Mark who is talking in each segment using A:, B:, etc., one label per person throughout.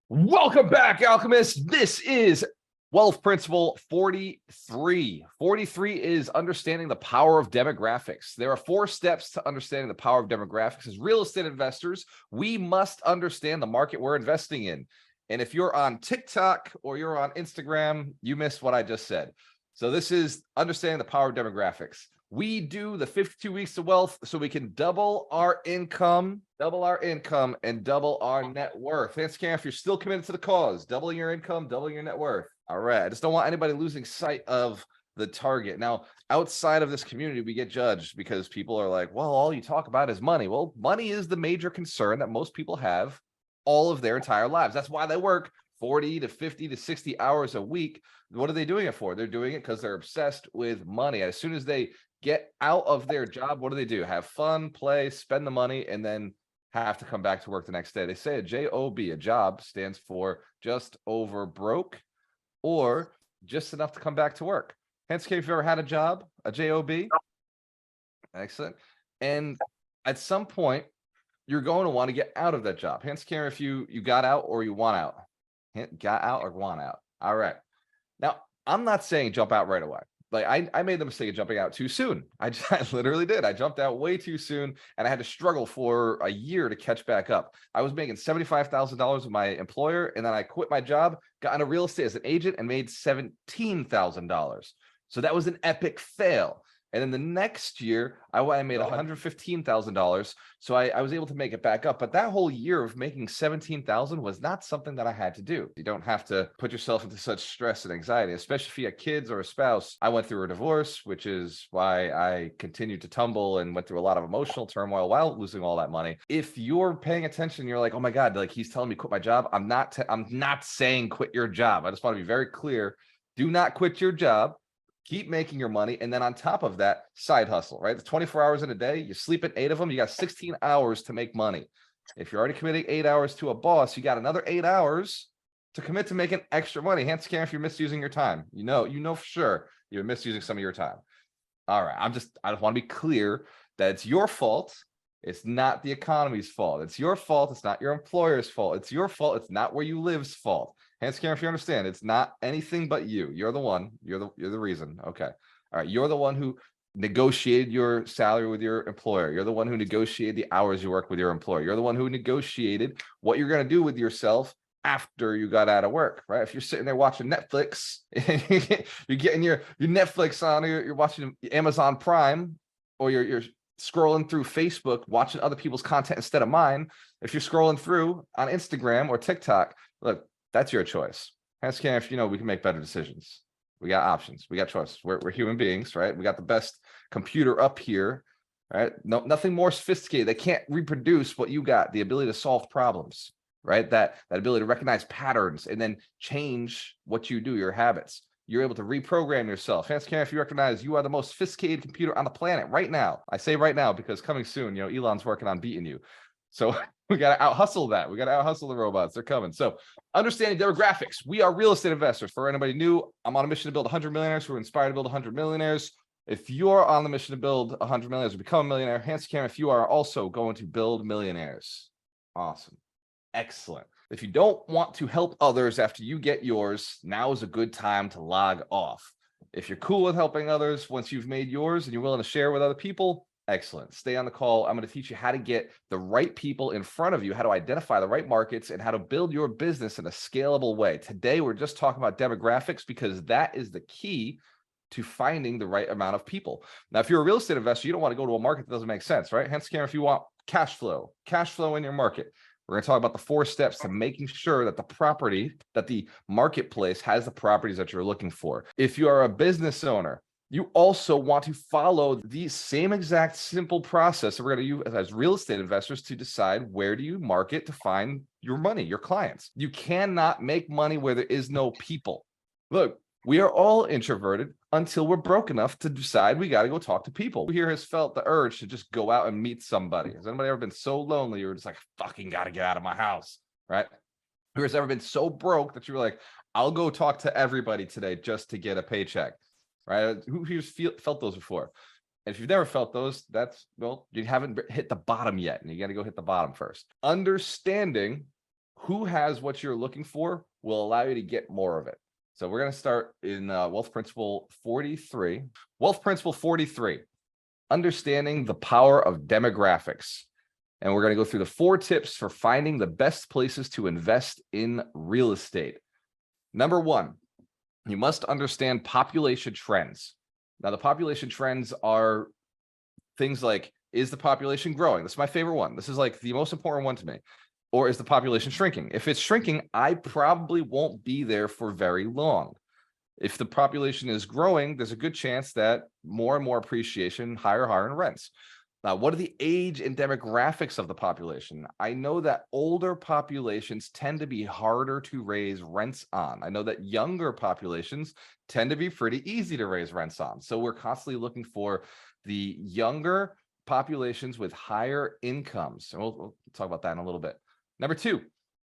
A: Welcome back, Alchemist. This is Wealth Principle 43. 43 is understanding the power of demographics. There are 4 steps to understanding the power of demographics. As real estate investors, we must understand the market we're investing in. And if you're on TikTok or you're on Instagram, you missed what I just said. So this is understanding the power of demographics. We do the 52 weeks of wealth so we can double our income, and double our net worth. Hands can if you're still committed to the cause, doubling your income, doubling your net worth. All right. I just don't want anybody losing sight of the target. Now, outside of this community, we get judged because people are like, well, all you talk about is money. Well, money is the major concern that most people have all of their entire lives. That's why they work 40 to 50 to 60 hours a week. What are they doing it for? They're doing it because they're obsessed with money. As soon as they get out of their job, what do? Have fun, play, spend the money, and then have to come back to work the next day. They say a job, a job, stands for just over broke or just enough to come back to work. Hence, if you've ever had a job, a job, excellent. And at some point, you're going to want to get out of that job. Hence, care if you got out or you want out. Got out or want out. All right. Now, I'm not saying jump out right away. Like I made the mistake of jumping out too soon. I literally did. I jumped out way too soon, and I had to struggle for a year to catch back up. I was making $75,000 with my employer, and then I quit my job, got into real estate as an agent, and made $17,000. So that was an epic fail. And then the next year, I made $115,000. So I was able to make it back up. But that whole year of making $17,000 was not something that I had to do. You don't have to put yourself into such stress and anxiety, especially if you have kids or a spouse. I went through a divorce, which is why I continued to tumble and went through a lot of emotional turmoil while losing all that money. If you're paying attention, you're like, oh my God, like he's telling me quit my job. I'm not saying quit your job. I just want to be very clear. Do not quit your job. Keep making your money. And then on top of that, side hustle, right? The 24 hours in a day, you sleep at 8 of them, you got 16 hours to make money. If you're already committing 8 hours to a boss, you got another 8 hours to commit to making extra money. Hence, if you're misusing your time, you know for sure you're misusing some of your time. All right. I just want to be clear that it's your fault. It's not the economy's fault. It's your fault. It's not your employer's fault. It's your fault. It's not where you live's fault. Hands if you understand, it's not anything but you. You're the one. You're the reason. Okay. All right. You're the one who negotiated your salary with your employer. You're the one who negotiated the hours you work with your employer. You're the one who negotiated what you're going to do with yourself after you got out of work, right? If you're sitting there watching Netflix, you're getting your Netflix on, you're watching Amazon Prime, or you're scrolling through Facebook, watching other people's content instead of mine. If you're scrolling through on Instagram or TikTok, look, that's your choice. Hence, if we can make better decisions. We got options. We got choices. We're human beings, right? We got the best computer up here, right? No, nothing more sophisticated. They can't reproduce what you got, the ability to solve problems, right? That ability to recognize patterns and then change what you do, your habits. You're able to reprogram yourself. Hence, if you recognize you are the most sophisticated computer on the planet right now. I say right now because coming soon, Elon's working on beating you. So we got to out hustle that. We got to out hustle the robots. They're coming. So understanding demographics. We are real estate investors. For anybody new, I'm on a mission to build 100 millionaires. We're inspired to build 100 millionaires. If you're on the mission to build 100 millionaires or become a millionaire, hands cam if you are also going to build millionaires. Awesome. Excellent. If you don't want to help others after you get yours, now is a good time to log off. If you're cool with helping others once you've made yours and you're willing to share with other people, excellent. Stay on the call. I'm going to teach you how to get the right people in front of you, how to identify the right markets, and how to build your business in a scalable way. Today, we're just talking about demographics because that is the key to finding the right amount of people. Now, if you're a real estate investor, you don't want to go to a market that doesn't make sense, right? Hence, if you want cash flow in your market, we're going to talk about the 4 steps to making sure that the marketplace has the properties that you're looking for. If you are a business owner, you also want to follow the same exact simple process that we're going to use as real estate investors to decide where do you market to find your money, your clients. You cannot make money where there is no people. Look, we are all introverted until we're broke enough to decide we got to go talk to people. Who here has felt the urge to just go out and meet somebody? Has anybody ever been so lonely you're just like, fucking got to get out of my house, right? Who has ever been so broke that you were like, I'll go talk to everybody today just to get a paycheck, right? Who's felt those before? And if you've never felt those, well, you haven't hit the bottom yet, and you got to go hit the bottom first. Understanding who has what you're looking for will allow you to get more of it. So we're going to start in Wealth Principle 43. Wealth Principle 43, understanding the power of demographics. And we're going to go through the 4 tips for finding the best places to invest in real estate. Number 1, you must understand population trends. Now, the population trends are things like, is the population growing? This is my favorite one. This is like the most important one to me. Or is the population shrinking? If it's shrinking, I probably won't be there for very long. If the population is growing, there's a good chance that more and more appreciation, higher in rents. Now, what are the age and demographics of the population? I know that older populations tend to be harder to raise rents on. I know that younger populations tend to be pretty easy to raise rents on. So we're constantly looking for the younger populations with higher incomes. And we'll talk about that in a little bit. Number 2,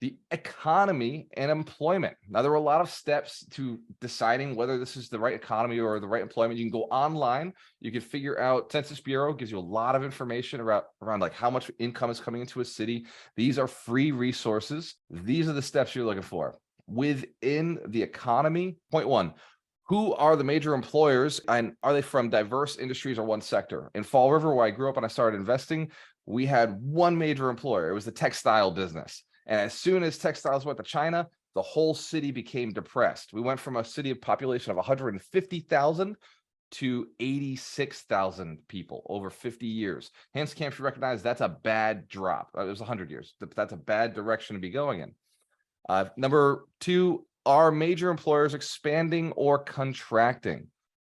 A: the economy and employment. Now, there were a lot of steps to deciding whether this is the right economy or the right employment. You can go online. You can figure out, Census Bureau gives you a lot of information around like how much income is coming into a city. These are free resources. These are the steps you're looking for. Within the economy, point 1, who are the major employers, and are they from diverse industries or one sector? In Fall River, where I grew up and I started investing, we had one major employer. It was the textile business. And as soon as textiles went to China, the whole city became depressed. We went from a city of population of 150,000 to 86,000 people over 50 years. Hans Camp should recognize that's a bad drop. It was 100 years. That's a bad direction to be going in. Number 2, are major employers expanding or contracting?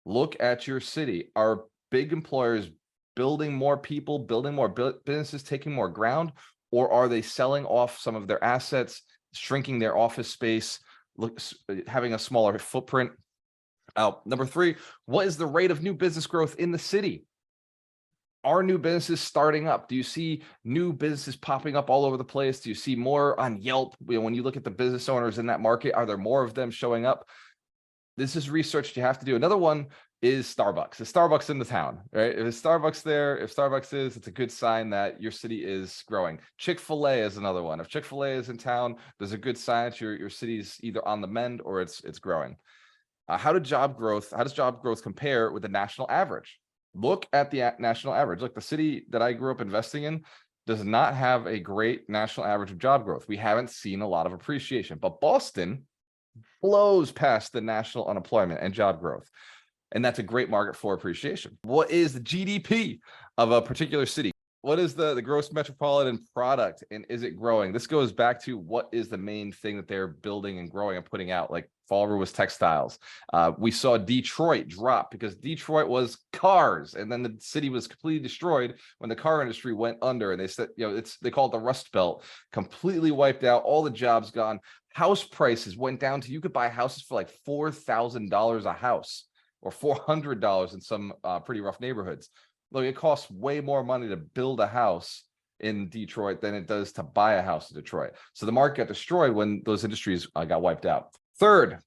A: Look at your city. Are big employers building more people, building more businesses, taking more ground? Or are they selling off some of their assets, shrinking their office space, having a smaller footprint? Number 3, what is the rate of new business growth in the city? Are new businesses starting up? Do you see new businesses popping up all over the place? Do you see more on Yelp? When you look at the business owners in that market, are there more of them showing up? This is research you have to do. Another one is Starbucks. Is Starbucks in the town, right? If Starbucks there, if Starbucks is, it's a good sign that your city is growing. Chick-fil-A is another one. If Chick-fil-A is in town, there's a good sign that your city's either on the mend or it's growing. How does job growth compare with the national average? Look at the national average. Look, the city that I grew up investing in does not have a great national average of job growth. We haven't seen a lot of appreciation, but Boston blows past the national unemployment and job growth. And that's a great market for appreciation. What is the GDP of a particular city? What is the gross metropolitan product, and is it growing? This goes back to what is the main thing that they're building and growing and putting out. Like Fall River was textiles. We saw Detroit drop because Detroit was cars, and then the city was completely destroyed when the car industry went under. And they said, they call it the Rust Belt, completely wiped out, all the jobs gone. House prices went down to, you could buy houses for like $4,000 a house, or $400 in some pretty rough neighborhoods. Look, it costs way more money to build a house in Detroit than it does to buy a house in Detroit. So the market got destroyed when those industries got wiped out. Third,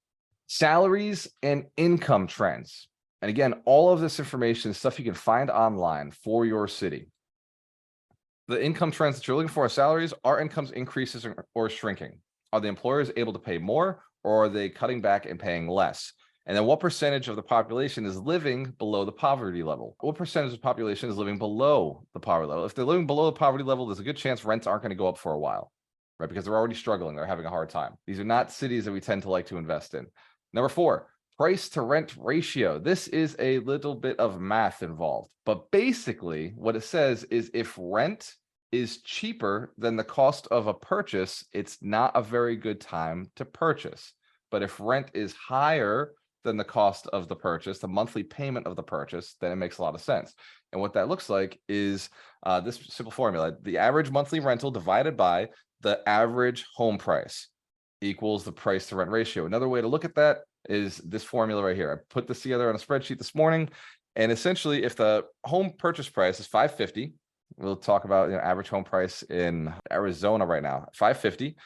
A: salaries and income trends. And again, all of this information is stuff you can find online for your city. The income trends that you're looking for are salaries. Are incomes increases or shrinking? Are the employers able to pay more, or are they cutting back and paying less? And then what percentage of the population is living below the poverty level? What percentage of the population is living below the poverty level? If they're living below the poverty level, there's a good chance rents aren't going to go up for a while, right? Because they're already struggling. They're having a hard time. These are not cities that we tend to like to invest in. Number 4, price to rent ratio. This is a little bit of math involved, but basically what it says is if rent is cheaper than the cost of a purchase, it's not a very good time to purchase. But if rent is higher than the cost of the purchase, the monthly payment of the purchase, then it makes a lot of sense. And what that looks like is this simple formula: the average monthly rental divided by the average home price equals the price to rent ratio. Another way to look at that is this formula right here. I put this together on a spreadsheet this morning, and essentially if the home purchase price is $550, we'll talk about average home price in Arizona right now, $550.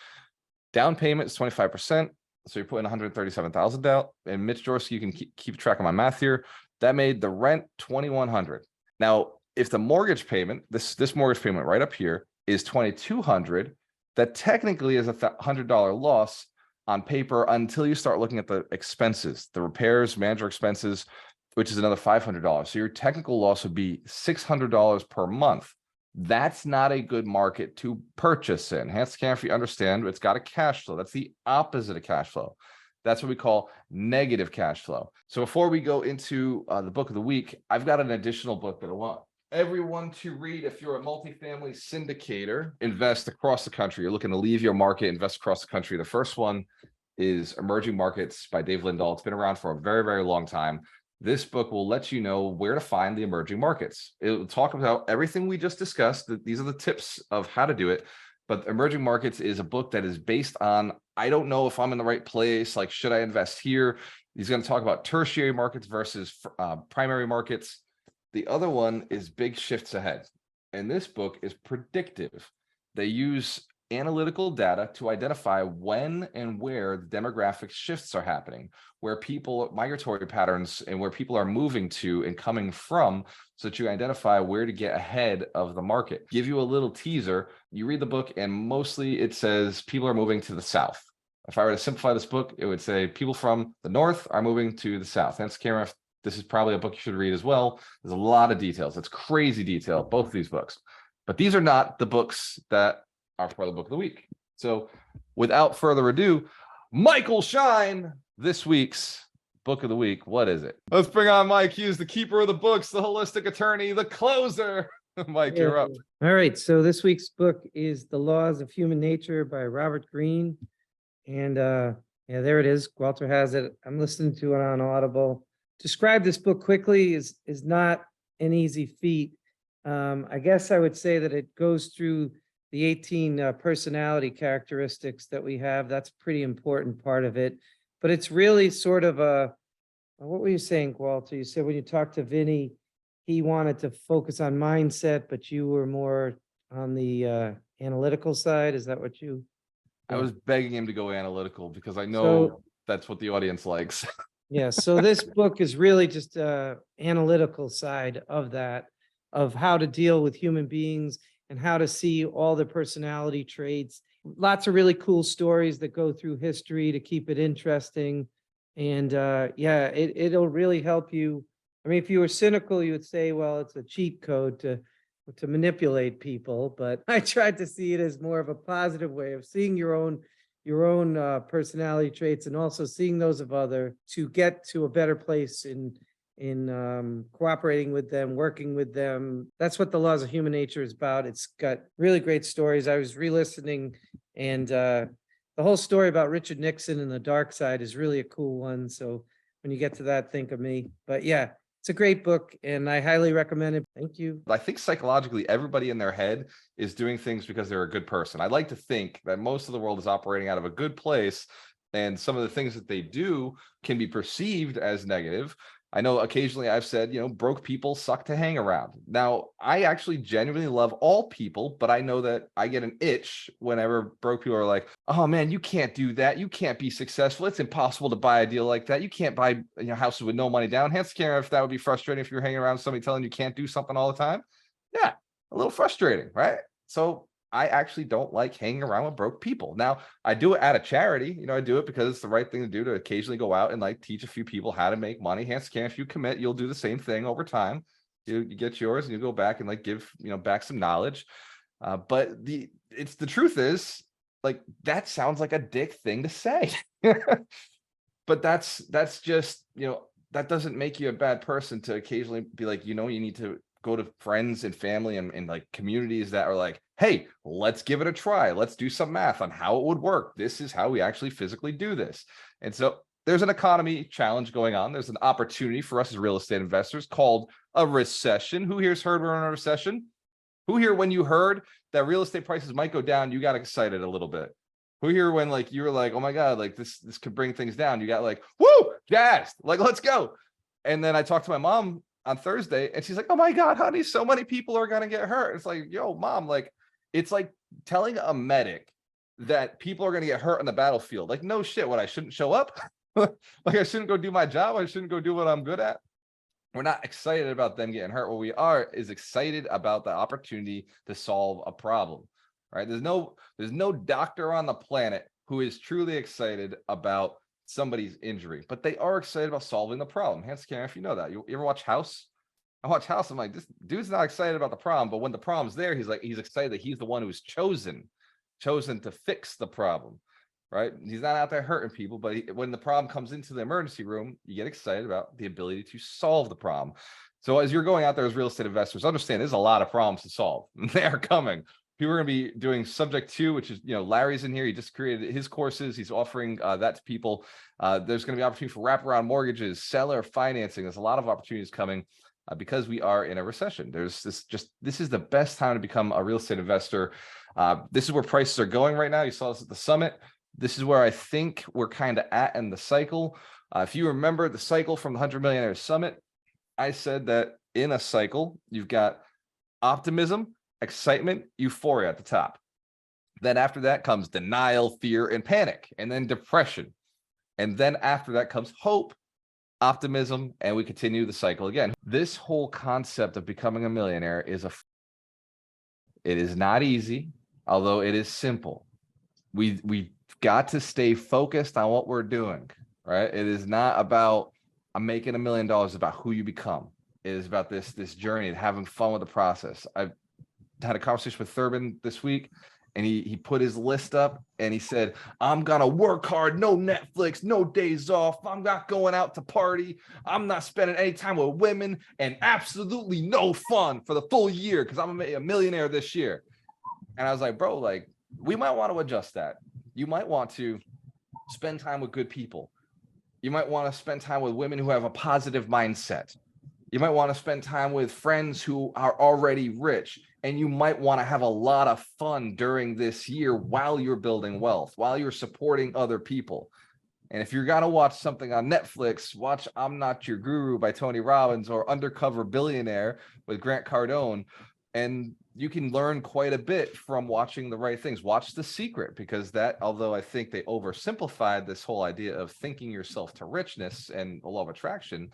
A: Down payment is 25%. So you're putting 137,000 down. And Mitch Dorsey, you can keep track of my math here. That made the rent $2,100. Now, if the mortgage payment, this mortgage payment right up here is $2,200, that technically is a $100 loss on paper until you start looking at the expenses, the repairs, manager expenses, which is another $500. So your technical loss would be $600 per month. That's not a good market to purchase in. Hence, if you understand, it's got a cash flow. That's the opposite of cash flow. That's what we call negative cash flow. So before we go into the book of the week, I've got an additional book that I want everyone to read. If you're a multifamily syndicator, invest across the country, you're looking to leave your market, invest across the country. The first one is Emerging Markets by Dave Lindahl. It's been around for a very, very long time. This book will let you know where to find the emerging markets. It will talk about everything we just discussed. These are the tips of how to do it. But Emerging Markets is a book that is based on, I don't know if I'm in the right place. Like, should I invest here? He's going to talk about tertiary markets versus primary markets. The other one is Big Shifts Ahead. And this book is predictive. They use analytical data to identify when and where the demographic shifts are happening, where people, migratory patterns, and where people are moving to and coming from, so that you identify where to get ahead of the market. Give you a little teaser. You read the book, and mostly it says people are moving to the south. If I were to simplify this book, it would say people from the north are moving to the south. Hence, Cameron, this is probably a book you should read as well. There's a lot of details. It's crazy detail, both of these books. But these are not the books that are for the book of the week. So without further ado, Michael Shine, this week's book of the week. What is it? Let's bring on Mike Hughes, the keeper of the books, the holistic attorney, the closer. Mike, you're up.
B: All right. So this week's book is The Laws of Human Nature by Robert Greene. And yeah, there it is. Walter has it. I'm listening to it on Audible. Describe this book quickly is not an easy feat. I guess I would say that it goes through the 18 personality characteristics that we have. That's a pretty important part of it. But it's really sort of what were you saying, Walter? You said when you talked to Vinny, he wanted to focus on mindset, but you were more on the analytical side. Is that what you?
A: I was begging him to go analytical because I know that's what the audience likes.
B: Yeah. So this book is really just analytical side of that, of how to deal with human beings and how to see all the personality traits. Lots of really cool stories that go through history to keep it interesting. And yeah, it'll really help you. I mean, if you were cynical, you would say, well, it's a cheat code to manipulate people. But I tried to see it as more of a positive way of seeing your own personality traits and also seeing those of other to get to a better place in cooperating with them, working with them. That's what The Laws of Human Nature is about. It's got really great stories. I was re-listening, and the whole story about Richard Nixon and the dark side is really a cool one. So when you get to that, think of me. But yeah, it's a great book, and I highly recommend it. Thank you.
A: I think psychologically, everybody in their head is doing things because they're a good person. I like to think that most of the world is operating out of a good place, and some of the things that they do can be perceived as negative. I know occasionally I've said, broke people suck to hang around. Now, I actually genuinely love all people, but I know that I get an itch whenever broke people are like, oh man, you can't do that. You can't be successful. It's impossible to buy a deal like that. You can't buy houses with no money down. Hence, Karen, if that would be frustrating if you're hanging around somebody telling you can't do something all the time. Yeah, a little frustrating, right? So I actually don't like hanging around with broke people. Now, I do it out of charity. I do it because it's the right thing to do, to occasionally go out and like teach a few people how to make money. Hence, if you commit, you'll do the same thing over time. You get yours and you go back and like give, back some knowledge. But the truth is, like, that sounds like a dick thing to say. But that's just, that doesn't make you a bad person to occasionally be like, you need to go to friends and family and like communities that are like, hey, let's give it a try. Let's do some math on how it would work. This is how we actually physically do this. And so there's an economy challenge going on. There's an opportunity for us as real estate investors called a recession. Who here's heard we're in a recession? Who here, when you heard that real estate prices might go down, you got excited a little bit? Who here, when like you were like, oh my God, like this could bring things down, you got like, woo, jazzed, like, let's go. And then I talked to my mom on Thursday, and she's like, oh my God, honey, so many people are going to get hurt. It's like, yo, mom, like, it's like telling a medic that people are going to get hurt on the battlefield. Like, no shit, what, I shouldn't show up? Like, I shouldn't go do my job? I shouldn't go do what I'm good at? We're not excited about them getting hurt. What we are is excited about the opportunity to solve a problem, right? There's no doctor on the planet who is truly excited about somebody's injury, but they are excited about solving the problem. Hands Karen, if you know that. You ever watch House? I watch House. I'm like, this dude's not excited about the problem, but when the problem's there, he's excited that he's the one who's chosen to fix the problem, right? He's not out there hurting people, but when the problem comes into the emergency room, you get excited about the ability to solve the problem. So as you're going out there as real estate investors, understand there's a lot of problems to solve. They are coming. People are going to be doing subject to, which is, Larry's in here. He just created his courses. He's offering that to people. There's going to be opportunity for wraparound mortgages, seller financing. There's a lot of opportunities coming because we are in a recession. This is the best time to become a real estate investor. This is where prices are going right now. You saw this at the summit. This is where I think we're kind of at in the cycle. If you remember the cycle from the 100 Millionaires Summit, I said that in a cycle, you've got optimism, excitement, euphoria at the top. Then after that comes denial, fear, and panic, and then depression. And then after that comes hope, optimism, and we continue the cycle again. This whole concept of becoming a millionaire it is not easy, although it is simple. We got to stay focused on what we're doing, right? It is not about I'm making $1 million, about who you become. It is about this journey and having fun with the process. I've had a conversation with Thurman this week, and he put his list up and he said, I'm gonna work hard, no Netflix, no days off. I'm not going out to party. I'm not spending any time with women, and absolutely no fun for the full year because I'm a millionaire this year. And I was like, bro, like, we might want to adjust that. You might want to spend time with good people. You might want to spend time with women who have a positive mindset. You might want to spend time with friends who are already rich. And you might want to have a lot of fun during this year while you're building wealth, while you're supporting other people. And if you're going to watch something on Netflix, watch I'm Not Your Guru by Tony Robbins or Undercover Billionaire with Grant Cardone. And you can learn quite a bit from watching the right things. Watch The Secret, because that, although I think they oversimplified this whole idea of thinking yourself to richness and the law of attraction,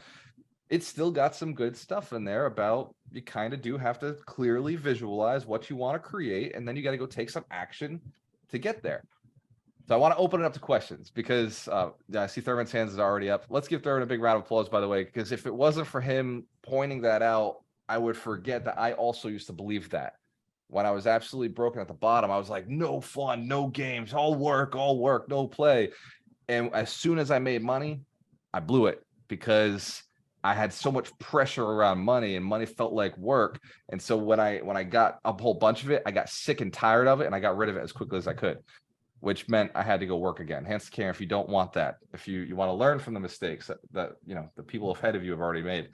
A: it's still got some good stuff in there about you kind of do have to clearly visualize what you want to create, and then you got to go take some action to get there. So I want to open it up to questions because I see Thurman's hands is already up. Let's give Thurman a big round of applause, by the way, because if it wasn't for him pointing that out, I would forget that I also used to believe that. When I was absolutely broken at the bottom, I was like, no fun, no games, all work, no play. And as soon as I made money, I blew it because I had so much pressure around money, and money felt like work. And so when I got a whole bunch of it, I got sick and tired of it, and I got rid of it as quickly as I could, which meant I had to go work again. Hence, Karen, if you don't want that, if you want to learn from the mistakes that the people ahead of you have already made,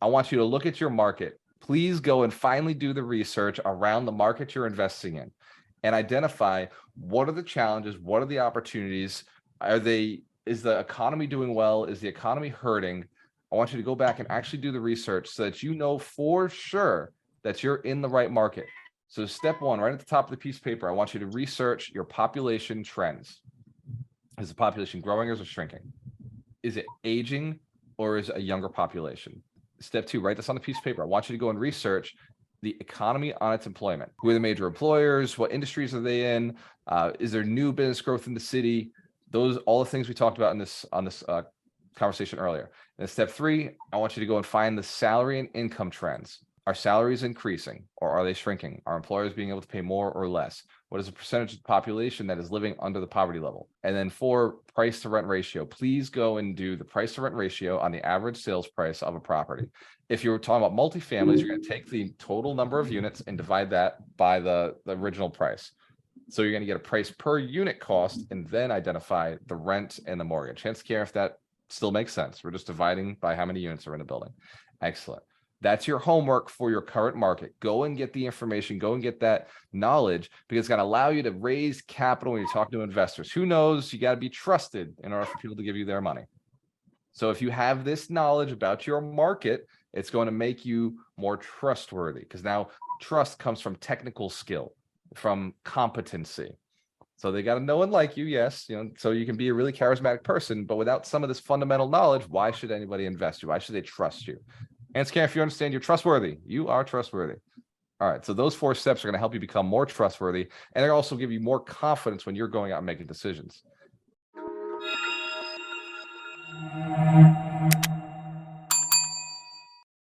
A: I want you to look at your market. Please go and finally do the research around the market you're investing in and identify what are the challenges, what are the opportunities, is the economy doing well, is the economy hurting? I want you to go back and actually do the research so that you know for sure that you're in the right market. So step one, right at the top of the piece of paper, I want you to research your population trends. Is the population growing or is it shrinking? Is it aging or is it a younger population? Step two, write this on the piece of paper. I want you to go and research the economy on its employment. Who are the major employers? What industries are they in? Is there new business growth in the city? All the things we talked about in this conversation earlier. And step three, I want you to go and find the salary and income trends. Are salaries increasing or are they shrinking? Are employers being able to pay more or less? What is the percentage of the population that is living under the poverty level? And then for price to rent ratio, please go and do the price to rent ratio on the average sales price of a property. If you're talking about multifamilies, you're going to take the total number of units and divide that by the original price. So you're going to get a price per unit cost and then identify the rent and the mortgage. Chance care if that still makes sense. We're just dividing by how many units are in the building. Excellent. That's your homework for your current market. Go and get the information, go and get that knowledge, because it's going to allow you to raise capital when you're talking to investors. Who knows? You got to be trusted in order for people to give you their money. So if you have this knowledge about your market, it's going to make you more trustworthy, because now trust comes from technical skill, from competency. So they got to know and like you, yes, so you can be a really charismatic person, but without some of this fundamental knowledge, why should anybody invest you? Why should they trust you? And Scan, if you understand you're trustworthy, you are trustworthy. All right. So those 4 steps are going to help you become more trustworthy. And they're also give you more confidence when you're going out and making decisions.